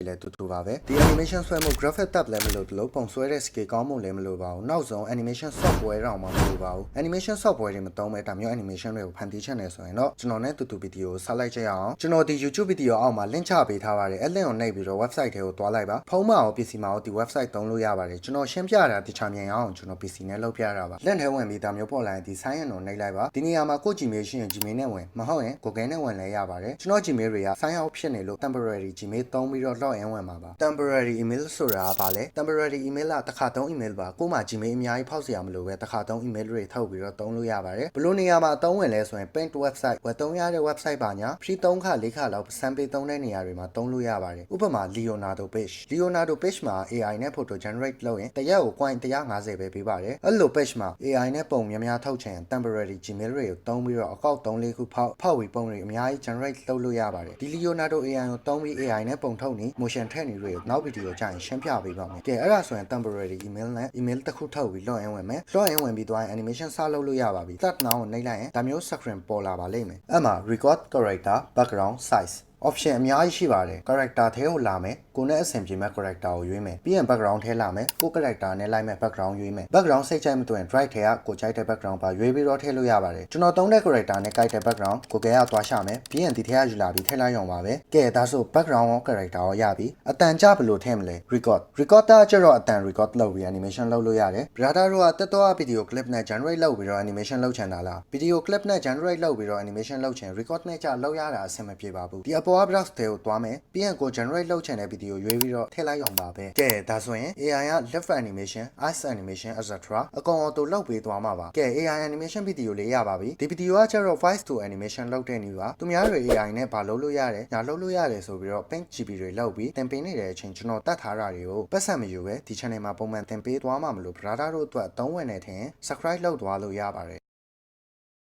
လေတူတူပါပဲဒီ animation ဆွဲမှု graphic tab လည်းမလို့တလို့ပုံဆွဲတဲ့ scale ကောင်းမှုလည်းမလို့ပါဘူးနောက်ဆုံး animation software တော့မှမလို့ပါဘူး animation software တွေမသုံးပဲဒါမျိုး animation တွေကိုဖန်တီးချက်နေဆိုရင်တော့ကျွန်တော်နဲ့တူတူဗီဒီယိုဆက်လိုက်ကြရအောင်ကျွန်တော်ဒီ YouTube ဗီဒီယိုအောက်မှာ link ချပေးထားပါတယ်အဲ့ link ကိုနှိပ်ပြီးတော့ website ထဲကိုတွားလိုက်ပါဖုန်းမှာရော PC မှာရောဒီ website သုံးလို့ရပါတယ်ကျွန်တော်ရှင်းပြတာတခြားမြင်အောင်ကျွန်တော် PC နဲ့လုပ်ပြတာပါ link ထဲဝင်ပြီးဒါမျိုးပေါ်လာရင်ဒီ sign in ကိုနှိပ်လိုက်ပါဒီနေရာမှာကို Gmail ရှိရင် Gmail နဲ့ဝင်မဟုတ်ရင် Google နဲ့ဝင်လဲရပါတယ်ကျွန်တော် Gmail တွေက sign out ဖြစ်နေလို့ temporary Gmail သုံးပြီးတော့ log in ဝင်မှာပါ temporary email ဆိုတာကဘာလဲ temporary email ကတစ်ခါသုံး email ပါကို့မှာ Gmail အများကြီးဖောက်စရာမလိုပဲတစ်ခါသုံး email တွေထုတ်ပြီးတော့သုံးလို့ရပါတယ်ဘလို့နေရာမှာအသုံးဝင်လဲဆိုရင် paint website ဝယ်သုံးရတဲ့ website ပါညာ free 3ခါ4ခါလောက်စမ်းပေးသုံးတဲ့နေရာတွေမှာသုံးလို့ရပါတယ်ဥပမာ Leonardo page မှာ AI နဲ့ photo generate လုပ်ရင်တစ်ရက်ကို coin 150ပဲပေးပါတယ်အဲ့လို page မှာ AI နဲ့ပုံများများထုတ်ချင် temporary Gmail တွေကိုသုံးပြီးတော့အကောင့်3-4ခုဖောက်ပြီးပုံတွေအများကြီး generate လုပ်လို့ရပါတယ်ဒီ Leonardo AI ကိုသုံးပြီး AI နဲ့ပုံထုတ်နေ motion ထည့်နေတွေကိုနောက်ဗီဒီယိုကြရင်ရှင်းပြပေးပါမယ်ကဲအဲ့ဒါဆိုရင် temporary email နဲ့ email တစ်ခုထုတ်ပြီး log in ဝင်မယ် log in ဝင်ပြီးသွားရင် animation စလုပ်လို့ရပါပြီ start now ကိုနှိပ်လိုက်ရင်ဒါမျိုး screen ပေါ်လာပါလိမ့်မယ်အဲ့မှာ record character background size option အများကြီးရှိပါတယ် character ထဲကိုလာမယ်ကိုနဲ့အဆင်ပြေမဲ့ character ကိုရွေးမယ်ပြီးရင် background ထဲလာမယ်ကို character နဲ့လိုက်မဲ့ background ရွေးမယ် background စိတ်ကြိုက်မတွေ့ရင် drive ထဲကကိုကြိုက်တဲ့ background ပါရွေးပြီးတော့ထည့်လို့ရပါတယ်ကျွန်တော်သုံးတဲ့ character နဲ့ကြိုက်တဲ့ background ကိုကဲကသွားရှာမယ်ပြီးရင်ဒီထဲကယူလာပြီးထည့်လိုက်ရုံပါပဲကဲဒါဆို background ရော character ရောရပြီအတန်ကြဘယ်လိုထည့်မလဲ record တာကျတော့အတန် record လုပ်ပြီး animation လုပ်လို့ရတယ် brother တို့ကတက်တော့ video clip နဲ့ generate လုပ်ပြီးတော့ animation လုပ်ချင်တာလား video clip နဲ့ generate လုပ်ပြီးတော့ animation လုပ်ချင် record နဲ့ကြလုပ်ရတာအဆင်မပြေပါဘူးဒီအပေါ်က browse ထဲကိုသွားမယ်ပြီးရင်ကို generate လုပ်ချင်တဲ့ video ရွေးပြီးတော့ထည့်လိုက်ရုံပါပဲကဲဒါဆိုရင် AI က left animation eyes animation etc အကုန် auto လုပ်ပေးသွားမှာပါကဲ AI animation video လေးရပါပြီဒီ video ကကျတော့ voice to animation လုပ်တဲ့နည်းပါသူများတွေ AI နဲ့ဘာလုပ်လို့ရတယ်ညာလုပ်လို့ရတယ်ဆိုပြီးတော့ paint GB တွေလုပ်ပြီးတင်ပေးနေတဲ့အချိန်ကျွန်တော်တတ်ထားတာတွေကိုပတ်စံမယူပဲဒီ channel မှာပုံမှန်တင်ပေးသွားမှာမလို့ brother တို့အတွက်အသုံးဝင်နေတဲ့အထင် subscribe လုပ်သွားလို့ရပါတယ်